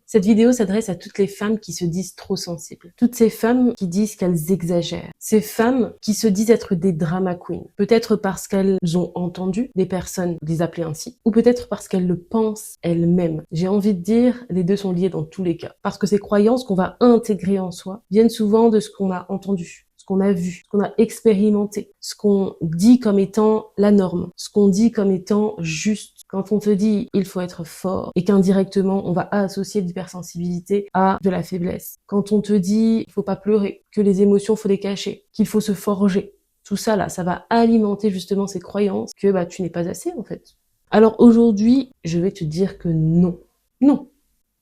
Cette vidéo s'adresse à toutes les femmes qui se disent trop sensibles. Toutes ces femmes qui disent qu'elles exagèrent. Ces femmes qui se disent être des drama queens. Peut-être parce qu'elles ont entendu des personnes les appeler ainsi, ou peut-être parce qu'elles le pensent elles-mêmes. J'ai envie de dire, les deux sont liés dans tous les cas. Parce que ces croyances qu'on va intégrer en soi viennent souvent de ce qu'on a entendu, ce qu'on a vu, ce qu'on a expérimenté, ce qu'on dit comme étant la norme, ce qu'on dit comme étant juste. Quand on te dit il faut être fort et qu'indirectement on va associer l'hypersensibilité à de la faiblesse. Quand on te dit il faut pas pleurer, que les émotions faut les cacher, qu'il faut se forger. Tout ça là, ça va alimenter justement ces croyances que tu n'es pas assez en fait. Alors aujourd'hui, je vais te dire que non. Non.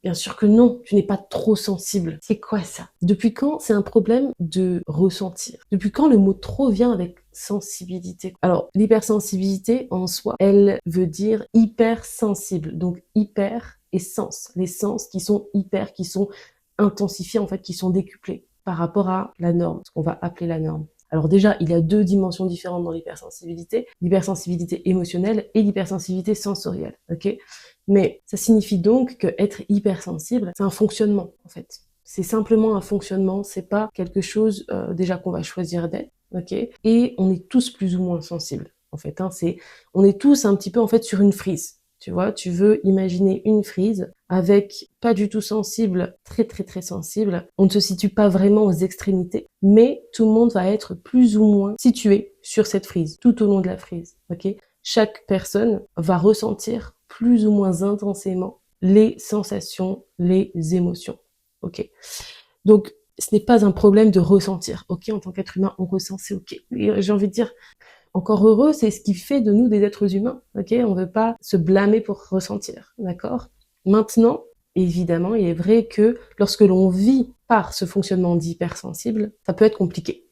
Bien sûr que non, tu n'es pas trop sensible. C'est quoi ça? Depuis quand c'est un problème de ressentir? Depuis quand le mot trop vient avec sensibilité? Alors, l'hypersensibilité en soi, elle veut dire hypersensible. Donc hyper et sens. Les sens qui sont hyper, qui sont intensifiés en fait, qui sont décuplés par rapport à la norme, ce qu'on va appeler la norme. Alors déjà, il y a deux dimensions différentes dans l'hypersensibilité émotionnelle et l'hypersensibilité sensorielle, ok? Mais ça signifie donc que être hypersensible, c'est un fonctionnement en fait. C'est simplement un fonctionnement, c'est pas quelque chose déjà qu'on va choisir d'être, ok? Et on est tous plus ou moins sensibles en fait. On est tous un petit peu en fait sur une frise. Tu vois, tu veux imaginer une frise avec pas du tout sensible, très très très sensible. On ne se situe pas vraiment aux extrémités, mais tout le monde va être plus ou moins situé sur cette frise, tout au long de la frise, ok? Chaque personne va ressentir plus ou moins intensément les sensations, les émotions, ok? Donc, ce n'est pas un problème de ressentir, ok? En tant qu'être humain, on ressent, c'est ok. Et j'ai envie de dire, encore heureux, c'est ce qui fait de nous des êtres humains, ok? On veut pas se blâmer pour ressentir, d'accord? Maintenant, évidemment, il est vrai que lorsque l'on vit par ce fonctionnement d'hypersensible, ça peut être compliqué,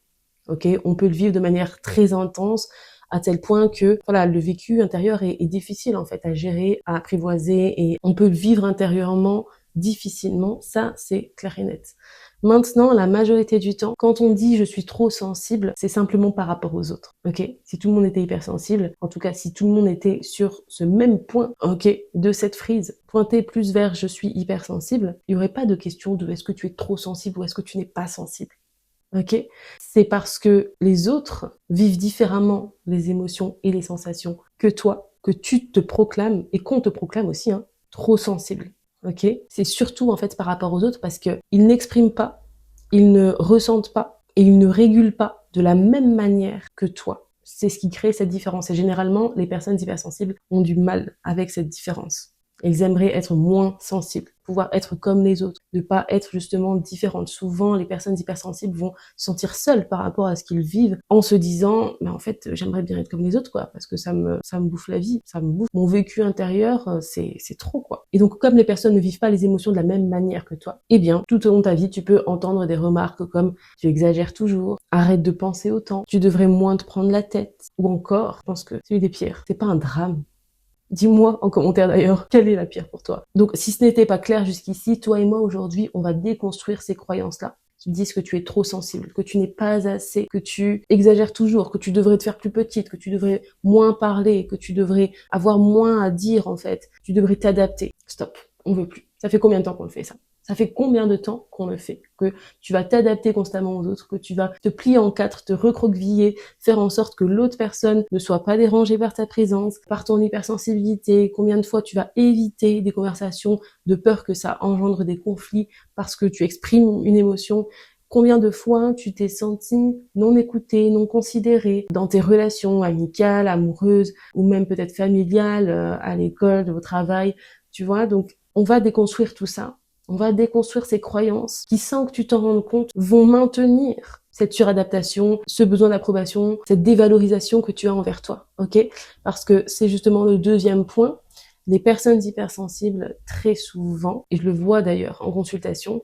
ok? On peut le vivre de manière très intense, à tel point que voilà, le vécu intérieur est difficile en fait à gérer, à apprivoiser, et on peut le vivre intérieurement difficilement, ça c'est clair et net. Maintenant, la majorité du temps, quand on dit je suis trop sensible, c'est simplement par rapport aux autres, ok? Si tout le monde était hypersensible, en tout cas si tout le monde était sur ce même point, ok, de cette frise, pointé plus vers je suis hypersensible, il n'y aurait pas de question de est-ce que tu es trop sensible ou est-ce que tu n'es pas sensible. Ok, c'est parce que les autres vivent différemment les émotions et les sensations que toi, que tu te proclames et qu'on te proclame aussi, trop sensible. Ok, c'est surtout en fait par rapport aux autres parce que ils n'expriment pas, ils ne ressentent pas et ils ne régulent pas de la même manière que toi. C'est ce qui crée cette différence. Et généralement, les personnes hypersensibles ont du mal avec cette différence. Ils aimeraient être moins sensibles, pouvoir être comme les autres, ne pas être justement différentes. Souvent, les personnes hypersensibles vont se sentir seules par rapport à ce qu'ils vivent en se disant, mais en fait, j'aimerais bien être comme les autres, quoi, parce que ça me bouffe la vie, ça me bouffe mon vécu intérieur, c'est trop, quoi. Et donc, comme les personnes ne vivent pas les émotions de la même manière que toi, eh bien, tout au long de ta vie, tu peux entendre des remarques comme, tu exagères toujours, arrête de penser autant, tu devrais moins te prendre la tête, ou encore, je pense que c'est une des pires, c'est pas un drame. Dis-moi en commentaire d'ailleurs, quelle est la pire pour toi? Donc, si ce n'était pas clair jusqu'ici, toi et moi aujourd'hui, on va déconstruire ces croyances-là qui disent que tu es trop sensible, que tu n'es pas assez, que tu exagères toujours, que tu devrais te faire plus petite, que tu devrais moins parler, que tu devrais avoir moins à dire en fait, tu devrais t'adapter. Stop, on veut plus. Ça fait combien de temps qu'on le fait ça? Ça fait combien de temps qu'on le fait? Que tu vas t'adapter constamment aux autres, que tu vas te plier en quatre, te recroqueviller, faire en sorte que l'autre personne ne soit pas dérangée par ta présence, par ton hypersensibilité. Combien de fois tu vas éviter des conversations de peur que ça engendre des conflits parce que tu exprimes une émotion? Combien de fois tu t'es senti non écouté, non considéré dans tes relations amicales, amoureuses ou même peut-être familiales, à l'école, au travail, tu vois? Donc, on va déconstruire tout ça. On va déconstruire ces croyances qui, sans que tu t'en rendes compte, vont maintenir cette suradaptation, ce besoin d'approbation, cette dévalorisation que tu as envers toi, ok? Parce que c'est justement le deuxième point. Les personnes hypersensibles, très souvent, et je le vois d'ailleurs en consultation,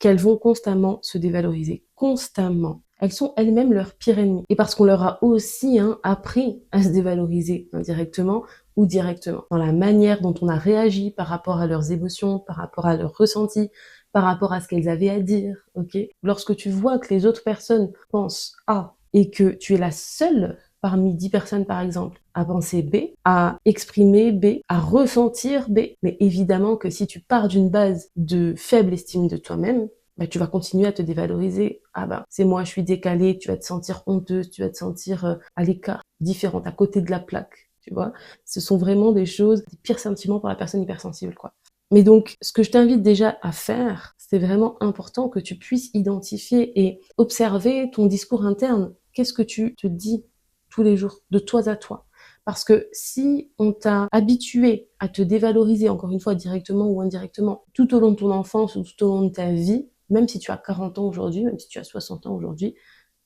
qu'elles vont constamment se dévaloriser. Constamment. Elles sont elles-mêmes leur pire ennemi. Et parce qu'on leur a aussi appris à se dévaloriser indirectement ou directement, dans la manière dont on a réagi par rapport à leurs émotions, par rapport à leurs ressentis, par rapport à ce qu'elles avaient à dire, ok? Lorsque tu vois que les autres personnes pensent A et que tu es la seule parmi 10 personnes par exemple à penser B, à exprimer B, à ressentir B. Mais évidemment que si tu pars d'une base de faible estime de toi-même, bah, tu vas continuer à te dévaloriser. Ah bah, c'est moi, je suis décalée, tu vas te sentir honteuse, tu vas te sentir à l'écart, différente, à côté de la plaque, tu vois. Ce sont vraiment des choses, des pires sentiments pour la personne hypersensible, quoi. Mais donc, ce que je t'invite déjà à faire, c'est vraiment important que tu puisses identifier et observer ton discours interne. Qu'est-ce que tu te dis tous les jours, de toi à toi? Parce que si on t'a habitué à te dévaloriser, encore une fois, directement ou indirectement, tout au long de ton enfance ou tout au long de ta vie, même si tu as 40 ans aujourd'hui, même si tu as 60 ans aujourd'hui,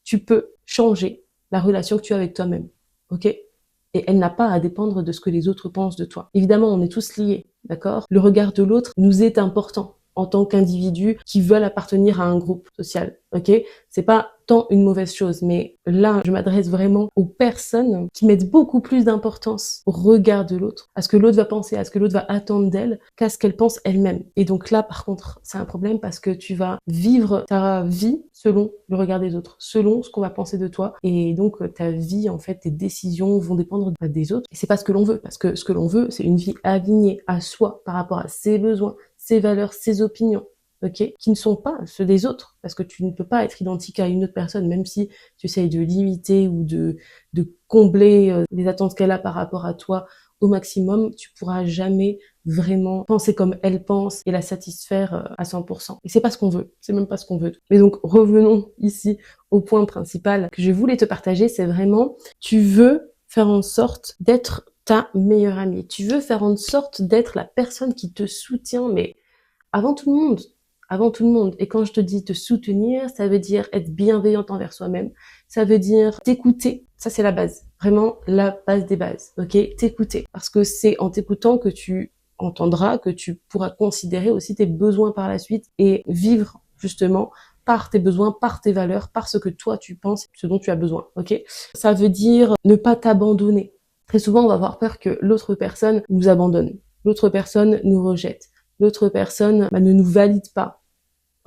tu peux changer la relation que tu as avec toi-même. Ok? Et elle n'a pas à dépendre de ce que les autres pensent de toi. Évidemment, on est tous liés, d'accord? Le regard de l'autre nous est important en tant qu'individus qui veulent appartenir à un groupe social, ok? C'est pas tant une mauvaise chose, mais là, je m'adresse vraiment aux personnes qui mettent beaucoup plus d'importance au regard de l'autre, à ce que l'autre va penser, à ce que l'autre va attendre d'elle, qu'à ce qu'elle pense elle-même. Et donc là, par contre, c'est un problème parce que tu vas vivre ta vie selon le regard des autres, selon ce qu'on va penser de toi. Et donc, ta vie, en fait, tes décisions vont dépendre des autres. Et c'est pas ce que l'on veut, parce que ce que l'on veut, c'est une vie alignée à soi par rapport à ses besoins, ses valeurs, ses opinions, ok, qui ne sont pas ceux des autres, parce que tu ne peux pas être identique à une autre personne, même si tu essayes de l'imiter ou de combler les attentes qu'elle a par rapport à toi au maximum, tu pourras jamais vraiment penser comme elle pense et la satisfaire à 100%. Et c'est pas ce qu'on veut, c'est même pas ce qu'on veut. Mais donc, revenons ici au point principal que je voulais te partager, c'est vraiment, tu veux faire en sorte d'être ta meilleure amie. Tu veux faire en sorte d'être la personne qui te soutient, mais avant tout le monde. Avant tout le monde. Et quand je te dis te soutenir, ça veut dire être bienveillante envers soi-même. Ça veut dire t'écouter. Ça, c'est la base. Vraiment la base des bases. Ok? T'écouter. Parce que c'est en t'écoutant que tu entendras, que tu pourras considérer aussi tes besoins par la suite et vivre justement par tes besoins, par tes valeurs, par ce que toi tu penses, ce dont tu as besoin. Ok? Ça veut dire ne pas t'abandonner. Très souvent, on va avoir peur que l'autre personne nous abandonne. L'autre personne nous rejette. L'autre personne ne nous valide pas.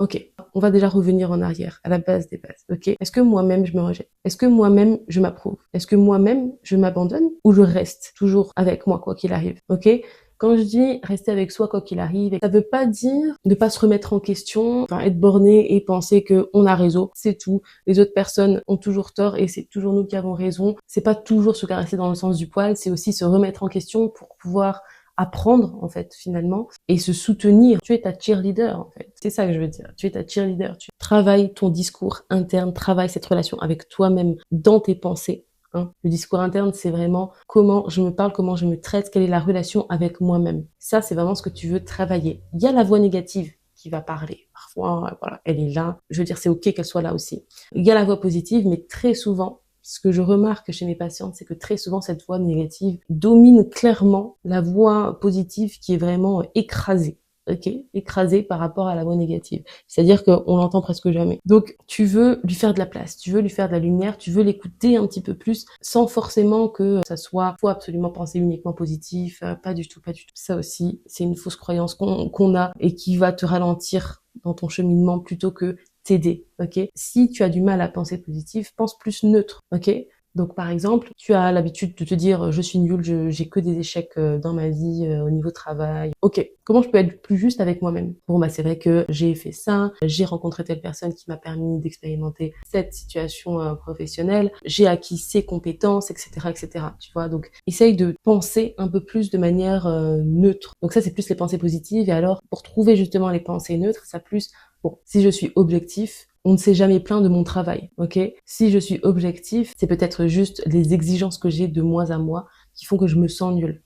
Ok, on va déjà revenir en arrière, à la base des bases. Ok, est-ce que moi-même je me rejette? Est-ce que moi-même je m'approuve? Est-ce que moi-même je m'abandonne? Ou je reste toujours avec moi quoi qu'il arrive? Ok, quand je dis rester avec soi quoi qu'il arrive, ça veut pas dire ne pas se remettre en question, enfin être borné et penser que on a raison, c'est tout. Les autres personnes ont toujours tort et c'est toujours nous qui avons raison. C'est pas toujours se caresser dans le sens du poil, c'est aussi se remettre en question pour pouvoir apprendre en fait finalement et se soutenir. Tu es ta cheerleader en fait. C'est ça que je veux dire. Tu es ta cheerleader. Tu travailles ton discours interne, travaille cette relation avec toi-même dans tes pensées. Hein. Le discours interne, c'est vraiment comment je me parle, comment je me traite, quelle est la relation avec moi-même. Ça, c'est vraiment ce que tu veux travailler. Il y a la voix négative qui va parler. Parfois, voilà, elle est là. Je veux dire, c'est ok qu'elle soit là aussi. Il y a la voix positive, mais très souvent, ce que je remarque chez mes patientes, c'est que très souvent, cette voix négative domine clairement la voix positive qui est vraiment écrasée. Ok, écrasée par rapport à la voix négative. C'est-à-dire qu'on l'entend presque jamais. Donc, tu veux lui faire de la place, tu veux lui faire de la lumière, tu veux l'écouter un petit peu plus, sans forcément que ça soit, faut absolument penser uniquement positif, pas du tout, pas du tout. Ça aussi, c'est une fausse croyance qu'on a et qui va te ralentir dans ton cheminement plutôt que t'aider, ok? Si tu as du mal à penser positif, pense plus neutre, ok? Donc par exemple, tu as l'habitude de te dire je suis nulle, j'ai que des échecs dans ma vie au niveau travail. Ok, comment je peux être plus juste avec moi-même? Bon bah c'est vrai que j'ai fait ça, j'ai rencontré telle personne qui m'a permis d'expérimenter cette situation professionnelle, j'ai acquis ces compétences, etc., etc. Tu vois, donc essaye de penser un peu plus de manière neutre. Donc ça c'est plus les pensées positives et alors pour trouver justement les pensées neutres, ça plus bon, si je suis objectif, on ne s'est jamais plaint de mon travail, ok? Si je suis objectif, c'est peut-être juste les exigences que j'ai de moi à moi qui font que je me sens nulle,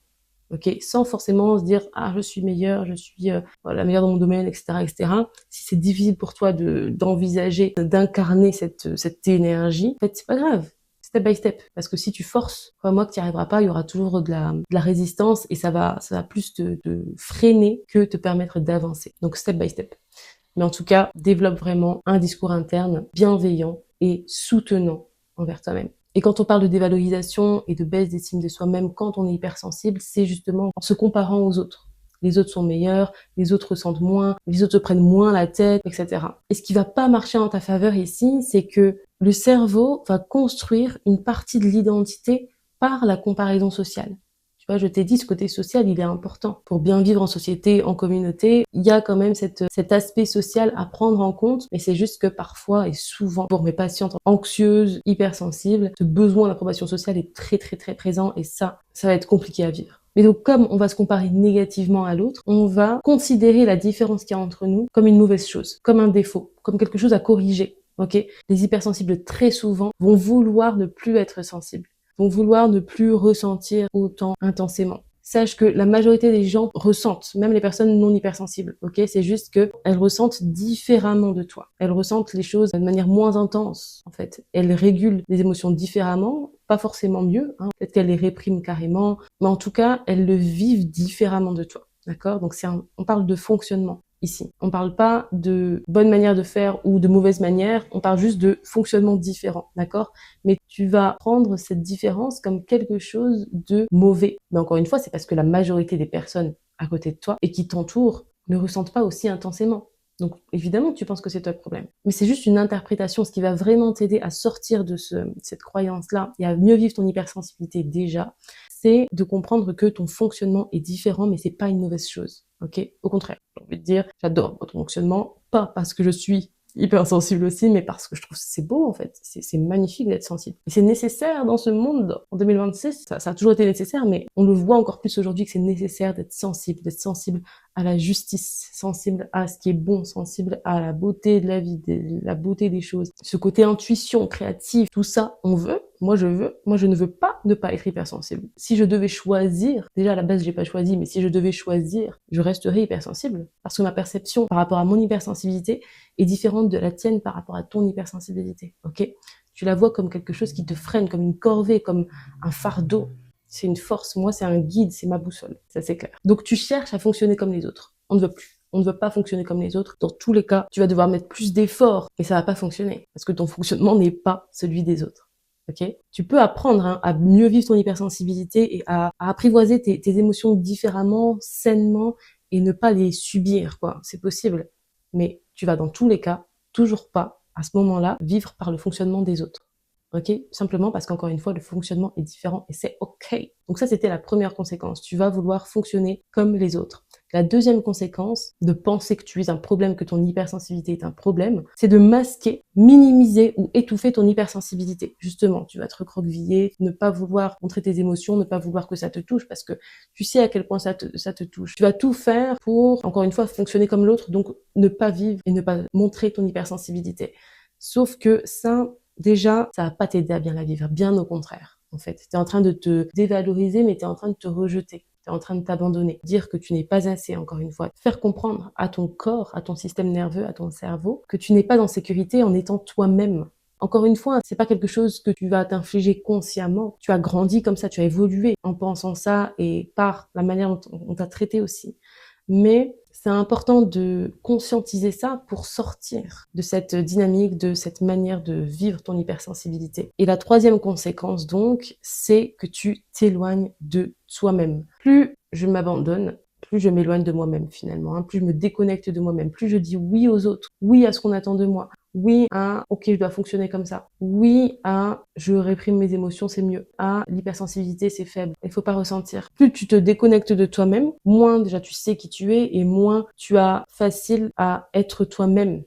ok? Sans forcément se dire ah je suis meilleure, je suis la meilleure dans mon domaine, etc., etc. Si c'est difficile pour toi d'envisager, d'incarner cette énergie, en fait c'est pas grave. Step by step, parce que si tu forces, crois-moi que tu n'y arriveras pas, il y aura toujours de la résistance et ça va plus te freiner que te permettre d'avancer. Donc step by step. Mais en tout cas, développe vraiment un discours interne bienveillant et soutenant envers toi-même. Et quand on parle de dévalorisation et de baisse d'estime de soi-même quand on est hypersensible, c'est justement en se comparant aux autres. Les autres sont meilleurs, les autres ressentent moins, les autres se prennent moins la tête, etc. Et ce qui va pas marcher en ta faveur ici, c'est que le cerveau va construire une partie de l'identité par la comparaison sociale. Tu vois, je t'ai dit, ce côté social, il est important. Pour bien vivre en société, en communauté, il y a quand même cet aspect social à prendre en compte, mais c'est juste que parfois et souvent, pour mes patientes anxieuses, hypersensibles, ce besoin d'approbation sociale est très très très présent et ça va être compliqué à vivre. Mais donc, comme on va se comparer négativement à l'autre, on va considérer la différence qu'il y a entre nous comme une mauvaise chose, comme un défaut, comme quelque chose à corriger. Ok, les hypersensibles très souvent vont vouloir ne plus être sensibles, vont vouloir ne plus ressentir autant intensément. Sache que la majorité des gens ressentent, même les personnes non hypersensibles, ok? C'est juste que elles ressentent différemment de toi. Elles ressentent les choses de manière moins intense, en fait. Elles régulent les émotions différemment, pas forcément mieux, hein. Peut-être qu'elles les répriment carrément, mais en tout cas, elles le vivent différemment de toi, d'accord? Donc on parle de fonctionnement ici. On parle pas de bonne manière de faire ou de mauvaise manière, on parle juste de fonctionnement différent, d'accord? Mais tu vas prendre cette différence comme quelque chose de mauvais. Mais encore une fois, c'est parce que la majorité des personnes à côté de toi et qui t'entourent ne ressentent pas aussi intensément. Donc évidemment, tu penses que c'est toi le problème. Mais c'est juste une interprétation. Ce qui va vraiment t'aider à sortir de cette croyance-là et à mieux vivre ton hypersensibilité déjà, c'est de comprendre que ton fonctionnement est différent, mais c'est pas une mauvaise chose. Ok? Au contraire, j'ai envie de dire, j'adore votre fonctionnement, pas parce que je suis hypersensible aussi, mais parce que je trouve que c'est beau en fait, c'est magnifique d'être sensible. Et c'est nécessaire dans ce monde, en 2026, ça a toujours été nécessaire, mais on le voit encore plus aujourd'hui que c'est nécessaire d'être sensible à la justice, sensible à ce qui est bon, sensible à la beauté de la vie, la beauté des choses. Ce côté intuition, créative, tout ça, on veut. Moi, je ne veux pas ne pas être hypersensible. Si je devais choisir, déjà à la base, j'ai pas choisi, mais si je devais choisir, je resterais hypersensible. Parce que ma perception par rapport à mon hypersensibilité est différente de la tienne par rapport à ton hypersensibilité. Ok? Tu la vois comme quelque chose qui te freine, comme une corvée, comme un fardeau. C'est une force. Moi, c'est un guide, c'est ma boussole. Ça, c'est clair. Donc, tu cherches à fonctionner comme les autres. On ne veut plus. On ne veut pas fonctionner comme les autres. Dans tous les cas, tu vas devoir mettre plus d'efforts et ça va pas fonctionner. Parce que ton fonctionnement n'est pas celui des autres. Ok? Tu peux apprendre à mieux vivre ton hypersensibilité et à apprivoiser tes émotions différemment, sainement et ne pas les subir, quoi. C'est possible. Mais tu vas dans tous les cas, toujours pas, à ce moment-là, vivre par le fonctionnement des autres. Ok? Simplement parce qu'encore une fois, le fonctionnement est différent et c'est ok. Donc ça, c'était la première conséquence. Tu vas vouloir fonctionner comme les autres. La deuxième conséquence de penser que tu es un problème, que ton hypersensibilité est un problème, c'est de masquer, minimiser ou étouffer ton hypersensibilité. Justement, tu vas te recroqueviller, ne pas vouloir montrer tes émotions, ne pas vouloir que ça te touche parce que tu sais à quel point ça te touche. Tu vas tout faire pour, encore une fois, fonctionner comme l'autre, donc ne pas vivre et ne pas montrer ton hypersensibilité. Sauf que ça, déjà, ça va pas t'aider à bien la vivre, bien au contraire. En fait, t'es en train de te dévaloriser, mais t'es en train de te rejeter. T'es en train de t'abandonner. Dire que tu n'es pas assez, encore une fois. Faire comprendre à ton corps, à ton système nerveux, à ton cerveau, que tu n'es pas en sécurité en étant toi-même. Encore une fois, c'est pas quelque chose que tu vas t'infliger consciemment. Tu as grandi comme ça, tu as évolué en pensant ça et par la manière dont on t'a traité aussi. Mais c'est important de conscientiser ça pour sortir de cette dynamique, de cette manière de vivre ton hypersensibilité. Et la troisième conséquence donc, c'est que tu t'éloignes de toi-même. Plus je m'abandonne, plus je m'éloigne de moi-même finalement, hein, plus je me déconnecte de moi-même, plus je dis oui aux autres, oui à ce qu'on attend de moi, oui à ok je dois fonctionner comme ça, oui à je réprime mes émotions c'est mieux, à l'hypersensibilité c'est faible, il faut pas ressentir. Plus tu te déconnectes de toi-même, moins déjà tu sais qui tu es et moins tu as facile à être toi-même.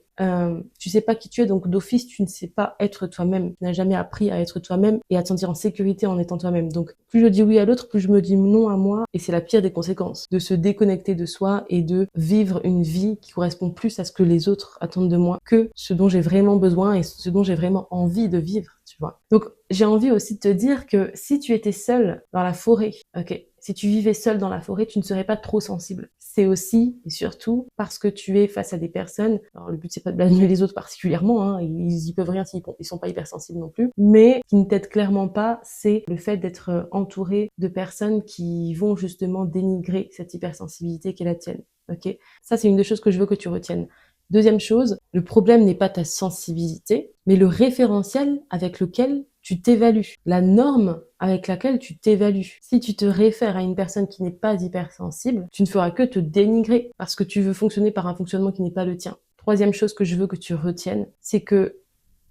Tu sais pas qui tu es, donc d'office tu ne sais pas être toi-même. Tu n'as jamais appris à être toi-même et à te sentir en sécurité en étant toi-même. Donc plus je dis oui à l'autre, plus je me dis non à moi et c'est la pire des conséquences de se déconnecter de soi et de vivre une vie qui correspond plus à ce que les autres attendent de moi que ce dont j'ai vraiment besoin et ce dont j'ai vraiment envie de vivre, tu vois. Donc j'ai envie aussi de te dire que si tu étais seul dans la forêt, ok, si tu vivais seul dans la forêt, tu ne serais pas trop sensible. C'est aussi et surtout parce que tu es face à des personnes. Alors le but c'est pas de blâmer les autres particulièrement, hein, ils y peuvent rien s'ils sont pas hypersensibles non plus. Mais ce qui ne t'aide clairement pas, c'est le fait d'être entouré de personnes qui vont justement dénigrer cette hypersensibilité qui est la tienne. Ok, ça c'est une des choses que je veux que tu retiennes. Deuxième chose, le problème n'est pas ta sensibilité, mais le référentiel avec lequel tu t'évalues, la norme avec laquelle tu t'évalues. Si tu te réfères à une personne qui n'est pas hypersensible, tu ne feras que te dénigrer parce que tu veux fonctionner par un fonctionnement qui n'est pas le tien. Troisième chose que je veux que tu retiennes, c'est que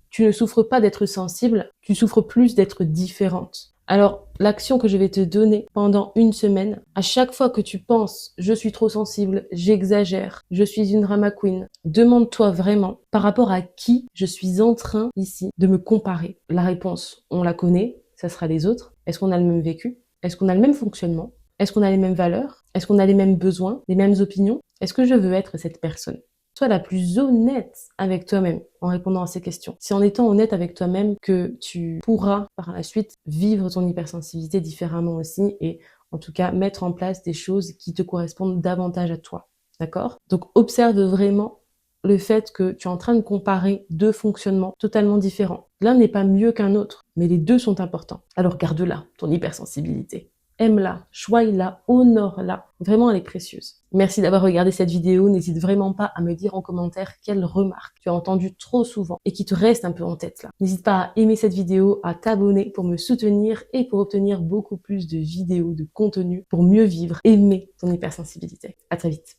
tu ne souffres pas d'être sensible, tu souffres plus d'être différente. Alors, l'action que je vais te donner pendant une semaine, à chaque fois que tu penses « je suis trop sensible, j'exagère, je suis une drama queen », demande-toi vraiment par rapport à qui je suis en train ici de me comparer. La réponse, on la connaît, ça sera les autres. Est-ce qu'on a le même vécu? Est-ce qu'on a le même fonctionnement? Est-ce qu'on a les mêmes valeurs? Est-ce qu'on a les mêmes besoins, les mêmes opinions? Est-ce que je veux être cette personne? Sois la plus honnête avec toi-même en répondant à ces questions. C'est en étant honnête avec toi-même que tu pourras par la suite vivre ton hypersensibilité différemment aussi et en tout cas mettre en place des choses qui te correspondent davantage à toi. D'accord? Donc observe vraiment le fait que tu es en train de comparer deux fonctionnements totalement différents. L'un n'est pas mieux qu'un autre, mais les deux sont importants. Alors garde-la, ton hypersensibilité. Aime-la, choisis-la, honore-la. Vraiment, elle est précieuse. Merci d'avoir regardé cette vidéo. N'hésite vraiment pas à me dire en commentaire quelles remarques tu as entendues trop souvent et qui te restent un peu en tête là. N'hésite pas à aimer cette vidéo, à t'abonner pour me soutenir et pour obtenir beaucoup plus de vidéos, de contenu pour mieux vivre, aimer ton hypersensibilité. À très vite.